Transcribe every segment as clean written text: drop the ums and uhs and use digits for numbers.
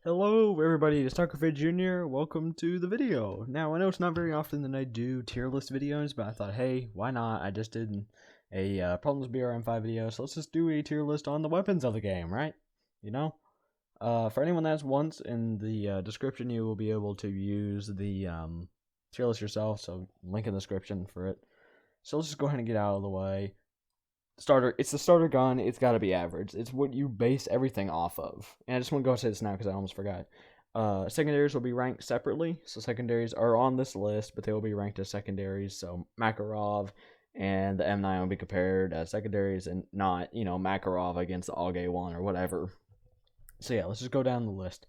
Hello everybody, it's Tuckerfit Jr. Welcome to the video. Now I know it's not very often that I do tier list videos, but I thought, hey, why not? I just did a Problems BRM5 video, so let's just do a tier list on the weapons of the game, right? You know? For anyone that's once, in the description you will be able to use the tier list yourself, so link in the description for it. So let's just go ahead and get out of the way. It's the starter gun. It's got to be average. It's what you base everything off of. And I just want to go and say this now because I almost forgot. Secondaries will be ranked separately. So secondaries are on this list, but they will be ranked as secondaries. So Makarov and the M9 will be compared as secondaries and not, Makarov against the AUG 1 or whatever. So yeah, let's just go down the list.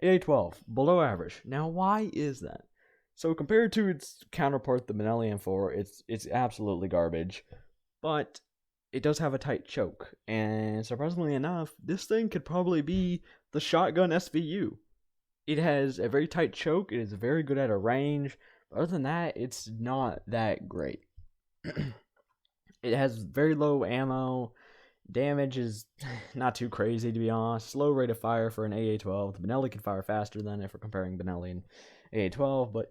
AA12, below average. Now, why is that? So compared to its counterpart, the Benelli M4, it's absolutely garbage. But it does have a tight choke, and surprisingly enough, this thing could probably be the shotgun SVU. It has a very tight choke, it is very good at a range, but other than that, it's not that great. It has very low ammo, damage is not too crazy to be honest, slow rate of fire for an AA-12, the Benelli can fire faster than if we're comparing Benelli and AA-12, but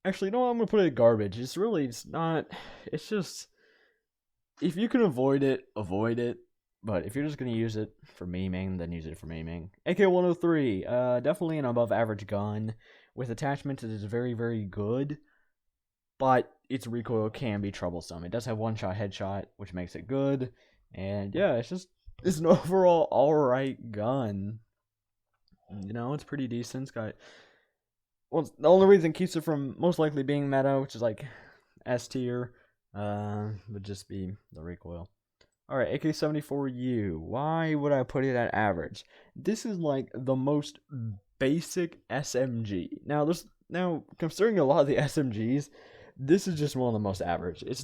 actually, no, I'm going to put it at garbage. It's just, if you can avoid it, avoid it. But if you're just going to use it for memeing, then use it for memeing. AK-103, definitely an above average gun. With attachments, it is very, very good. But its recoil can be troublesome. It does have one-shot headshot, which makes it good. And yeah, it's an overall alright gun. It's pretty decent. The only reason it keeps it from most likely being meta, which is like S tier, would just be the recoil. Alright, AK-74U. Why would I put it at average? This is like the most basic SMG. Now considering a lot of the SMGs, this is just one of the most average. It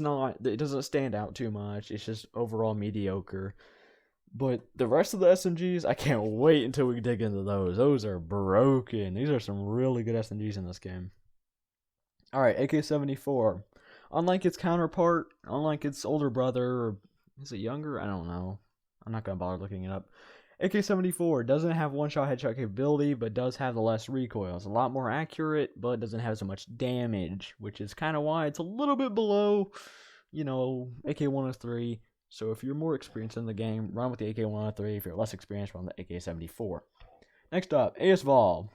doesn't stand out too much. It's just overall mediocre. But the rest of the SMGs, I can't wait until we dig into those. Those are broken. These are some really good SMGs in this game. Alright, AK-74. Unlike its counterpart, unlike its older brother, or is it younger? I don't know. I'm not going to bother looking it up. AK-74 doesn't have one-shot headshot capability, but does have the less recoil. It's a lot more accurate, but doesn't have so much damage, which is kind of why it's a little bit below, AK-103. So if you're more experienced in the game, run with the AK-103. If you're less experienced, run with the AK-74. Next up, AS-Vol.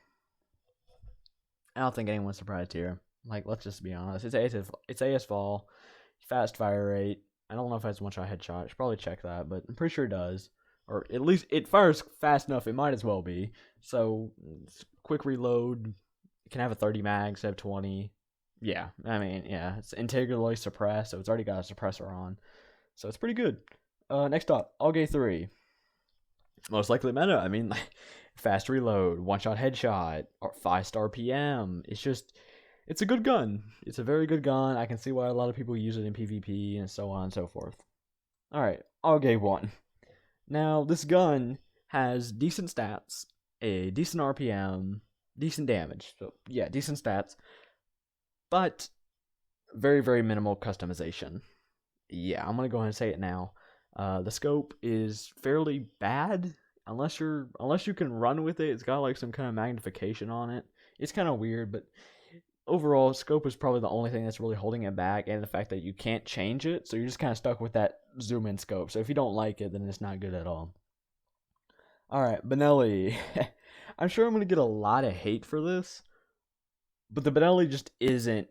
I don't think anyone's surprised here. Like, let's just be honest. It's AS-Vol. Fast fire rate. I don't know if it has one-shot headshot. I should probably check that, but I'm pretty sure it does. Or at least it fires fast enough. It might as well be. So, quick reload. It can have a 30 mag instead of 20. Yeah, it's integrally suppressed, so it's already got a suppressor on. So it's pretty good. Next up, AUG 3. Most likely meta. Fast reload, one-shot headshot, or 5-star PM. It's a good gun. It's a very good gun. I can see why a lot of people use it in PvP and so on and so forth. Alright, AUG 1. Now, this gun has decent stats, a decent RPM, decent damage. So, yeah, decent stats. But very, very minimal customization. Yeah, I'm going to go ahead and say it now. The scope is fairly bad. Unless you can run with it. It's got like some kind of magnification on it. It's kind of weird, but overall, scope is probably the only thing that's really holding it back, and the fact that you can't change it, so you're just kind of stuck with that zoom in scope. So if you don't like it, then it's not good at all. Alright, Benelli. I'm sure I'm going to get a lot of hate for this, but the Benelli just isn't,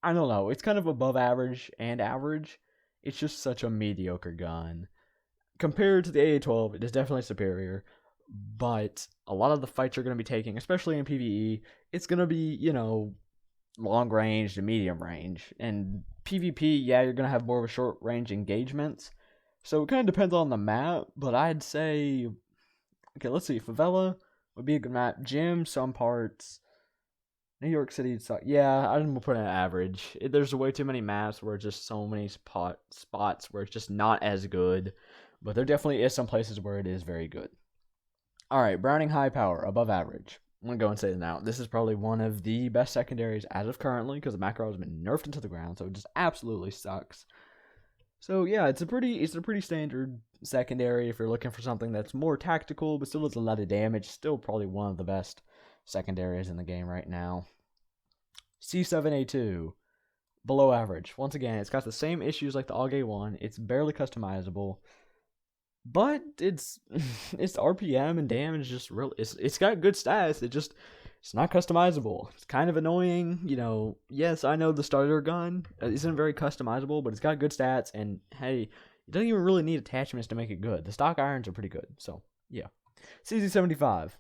I don't know, it's kind of above average and average. It's just such a mediocre gun. Compared to the AA-12, it is definitely superior, but a lot of the fights you're going to be taking, especially in PvE, it's going to be, long range to medium range. And PvP, yeah, you're going to have more of a short range engagements. So it kind of depends on the map, but I'd say, okay, let's see, Favela would be a good map. Gym, some parts. New York City, yeah, I'm going to put it at average. There's way too many maps where just so many spots where it's just not as good. But there definitely is some places where it is very good. Alright, Browning High Power, above average. I'm going to go and say it now. This is probably one of the best secondaries as of currently, because the macro has been nerfed into the ground, so it just absolutely sucks. So yeah, it's a pretty standard secondary if you're looking for something that's more tactical but still does a lot of damage. Still probably one of the best secondaries in the game right now. C7A2, below average. Once again, it's got the same issues like the AUG one. It's barely customizable, but it's its RPM and damage is just real. It's got good stats. It's not customizable. It's kind of annoying, you know. Yes, I know the starter gun isn't very customizable, but it's got good stats. And hey, you don't even really need attachments to make it good. The stock irons are pretty good. So yeah, CZ75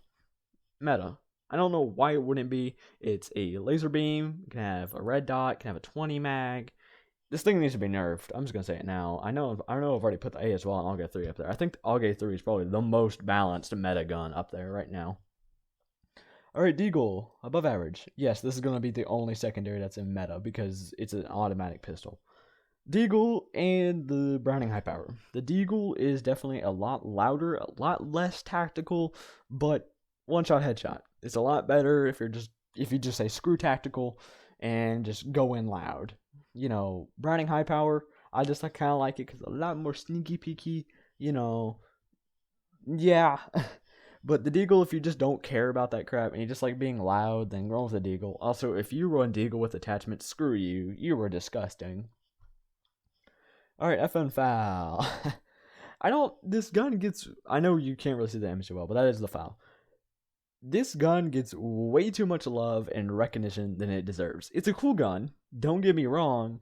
meta. I don't know why it wouldn't be. It's a laser beam. It can have a red dot. It can have a 20 mag. This thing needs to be nerfed. I'm just gonna say it now. I know I've already put the A as well and AUG 3 up there. I think the AUG 3 is probably the most balanced meta gun up there right now. Alright, Deagle, above average. Yes, this is gonna be the only secondary that's in meta because it's an automatic pistol. Deagle and the Browning high power. The Deagle is definitely a lot louder, a lot less tactical, but one-shot headshot. It's a lot better if you just say screw tactical and just go in loud. You know, Browning high power, I just kind of like it because a lot more sneaky peeky, you know. Yeah. But the Deagle, if you just don't care about that crap and you just like being loud, then roll with the Deagle. Also, if you run Deagle with attachments, screw you. You were disgusting. Alright, FN foul. This gun gets, I know you can't really see the image well, but that is the foul. This gun gets way too much love and recognition than it deserves. It's a cool gun, don't get me wrong,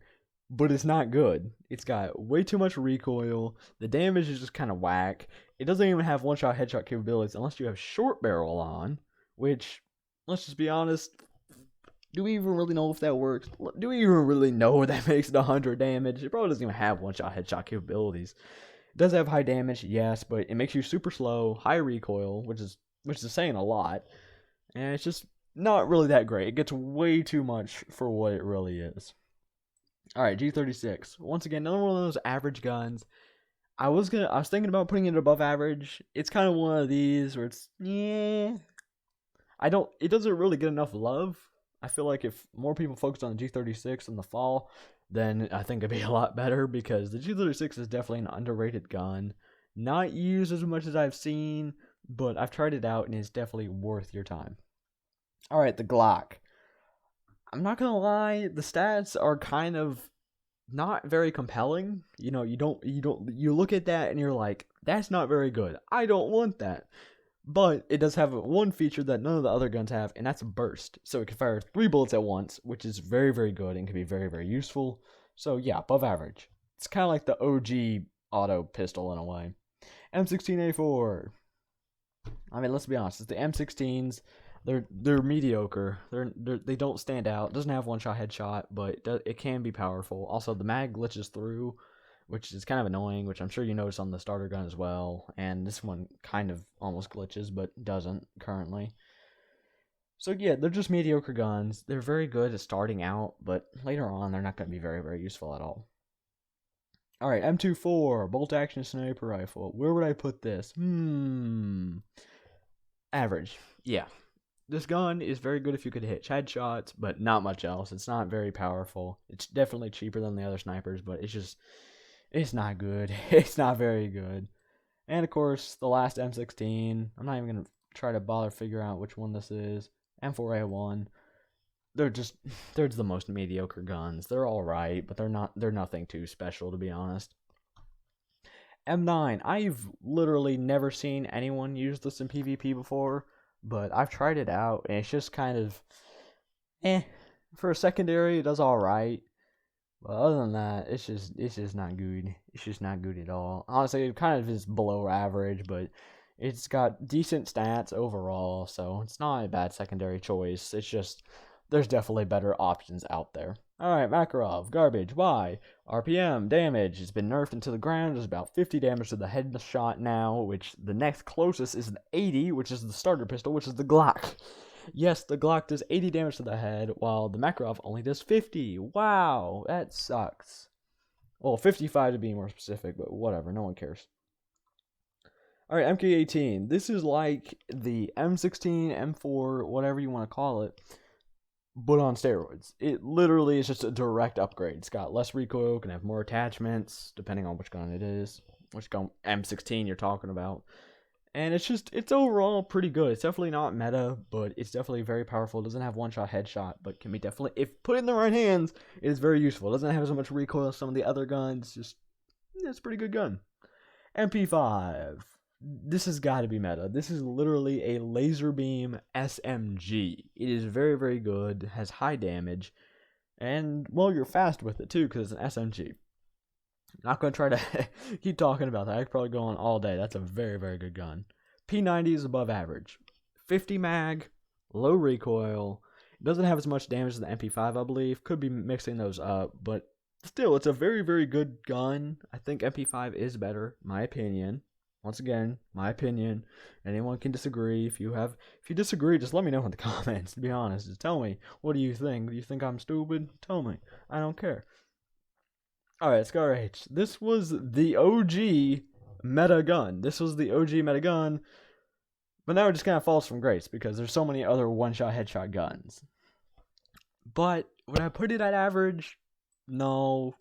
but it's not good. It's got way too much recoil. The damage is just kind of whack. It doesn't even have one-shot headshot capabilities unless you have short barrel on, which, let's just be honest, do we even really know if that works? Do we even really know that makes it 100 damage? It probably doesn't even have one-shot headshot capabilities. It does have high damage, yes, but it makes you super slow, high recoil, which is saying a lot, and it's just not really that great. It gets way too much for what it really is. Alright, G36. Once again, another one of those average guns. I was thinking about putting it above average. It's kind of one of these where it's, yeah. It doesn't really get enough love. I feel like if more people focused on the G36 in the fall, then I think it'd be a lot better because the G36 is definitely an underrated gun. Not used as much as I've seen, but I've tried it out and it's definitely worth your time. Alright, the Glock. I'm not gonna lie, the stats are kind of not very compelling. You know, you look at that and you're like, that's not very good. I don't want that. But it does have one feature that none of the other guns have, and that's a burst. So it can fire 3 bullets at once, which is very, very good and can be very, very useful. So yeah, above average. It's kind of like the OG auto pistol in a way. M16A4. I mean, let's be honest. It's the M16s. They're mediocre. They don't stand out. It doesn't have one-shot headshot, but it can be powerful. Also, the mag glitches through, which is kind of annoying, which I'm sure you notice on the starter gun as well. And this one kind of almost glitches, but doesn't currently. So yeah, they're just mediocre guns. They're very good at starting out, but later on, they're not going to be very, very useful at all. Alright, M24, bolt action sniper rifle. Where would I put this? Average. Yeah. This gun is very good if you could hit headshots, but not much else. It's not very powerful. It's definitely cheaper than the other snipers, but it's not good. It's not very good. And of course, the last M16. I'm not even going to try to bother figure out which one this is. M4A1. They're the most mediocre guns. They're alright, but they're nothing too special, to be honest. M9. I've literally never seen anyone use this in PvP before, but I've tried it out, and it's just kind of, for a secondary, it does alright. But other than that, it's just not good. It's just not good at all. Honestly, it kind of is below average, but it's got decent stats overall, so it's not a bad secondary choice. It's just, there's definitely better options out there. Alright, Makarov, garbage. Why? RPM, damage. It's been nerfed into the ground. There's about 50 damage to the headshot now, which the next closest is an 80, which is the starter pistol, which is the Glock. Yes, the Glock does 80 damage to the head, while the Makarov only does 50. Wow, that sucks. Well, 55 to be more specific, but whatever, no one cares. Alright, MK18. This is like the M16, M4, whatever you want to call it, but on steroids. It literally is just a direct upgrade. It's got less recoil, can have more attachments, depending on which gun it is, which gun M16 you're talking about. And it's overall pretty good. It's definitely not meta, but it's definitely very powerful. It doesn't have one-shot headshot, but can be definitely, if put in the right hands, it is very useful. It doesn't have as much recoil as some of the other guns. Just, it's a pretty good gun. MP5. This has got to be meta. This is literally a laser beam SMG. It is very, very good, has high damage, and, well, you're fast with it too, because it's an SMG. Not going to try to keep talking about that. I could probably go on all day. That's a very, very good gun. P90 is above average. 50 mag, low recoil. It doesn't have as much damage as the MP5, I believe. Could be mixing those up, but still, it's a very, very good gun. I think MP5 is better, my opinion. Once again, my opinion. Anyone can disagree. If you disagree, just let me know in the comments, to be honest. Just tell me, what do you think? Do you think I'm stupid? Tell me. I don't care. Alright, Scar H. This was the OG meta gun. This was the OG meta gun. But now it just kind of falls from grace because there's so many other one-shot headshot guns. But would I put it at average? No.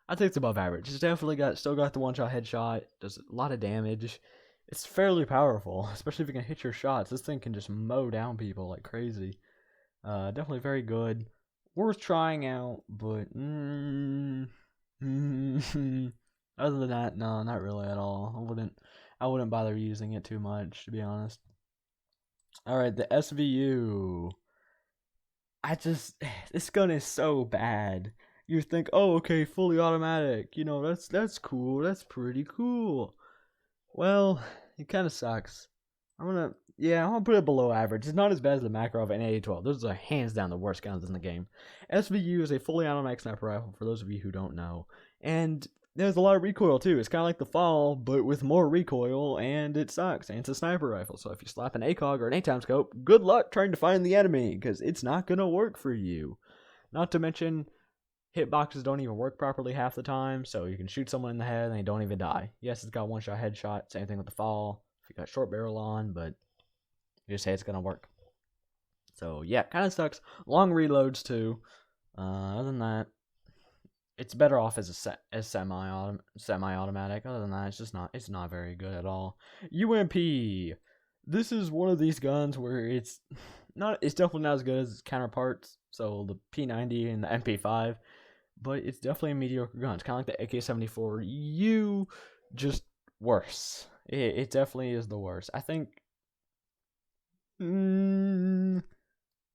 I think it's above average. It's definitely still got the one-shot headshot. Does a lot of damage. It's fairly powerful, especially if you can hit your shots. This thing can just mow down people like crazy. Definitely very good. Worth trying out, but other than that, no, not really at all. I wouldn't bother using it too much, to be honest. Alright, the SVU. This gun is so bad. You think, oh, okay, fully automatic. You know, that's cool. That's pretty cool. Well, it kind of sucks. I'm gonna put it below average. It's not as bad as the Makarov and AA-12. Those are hands down the worst guns in the game. SVU is a fully automatic sniper rifle, for those of you who don't know. And there's a lot of recoil, too. It's kind of like the Fall, but with more recoil, and it sucks. And it's a sniper rifle, so if you slap an ACOG or an A-time scope, good luck trying to find the enemy, because it's not going to work for you. Not to mention, hitboxes don't even work properly half the time, so you can shoot someone in the head and they don't even die. Yes, it's got one-shot headshot, same thing with the Fall. If you got short barrel on, but you just say it's going to work. So, yeah, kind of sucks. Long reloads, too. Other than that, it's better off as a semi-automatic. Other than that, it's not very good at all. UMP. This is one of these guns where it's definitely not as good as its counterparts. So the P90 and the MP5, but it's definitely a mediocre gun. It's kind of like the AK-74U, just worse. It definitely is the worst. I think,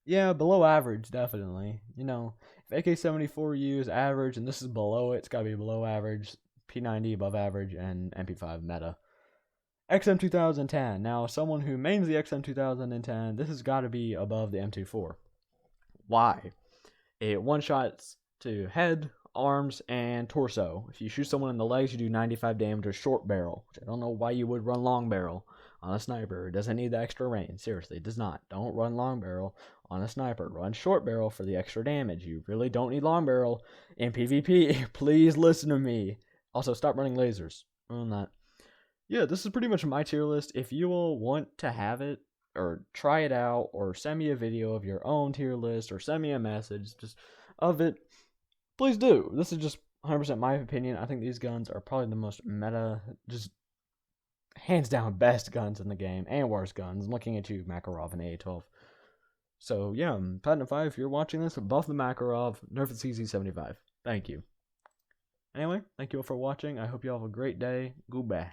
yeah, below average, definitely. You know, if AK-74U is average and this is below it, it's got to be below average. P90 above average, and MP5 meta. XM2010. Now, someone who mains the XM2010, this has got to be above the M24. Why? It one-shots to head, arms, and torso. If you shoot someone in the legs, you do 95 damage with short barrel, which I don't know why you would run long barrel on a sniper. It doesn't need the extra range. Seriously, it does not. Don't run long barrel on a sniper. Run short barrel for the extra damage. You really don't need long barrel in PvP. Please listen to me. Also, stop running lasers. Other than that, yeah, this is pretty much my tier list. If you all want to have it, or try it out, or send me a video of your own tier list, or send me a message just of it, please do. This is just 100% my opinion. I think these guns are probably the most meta, just hands down best guns in the game, and worst guns. I'm looking at you, Makarov and AA-12. So yeah, Platinum 5, if you're watching this, buff the Makarov, nerf the CZ75. Thank you. Anyway, thank you all for watching. I hope you all have a great day. Goodbye.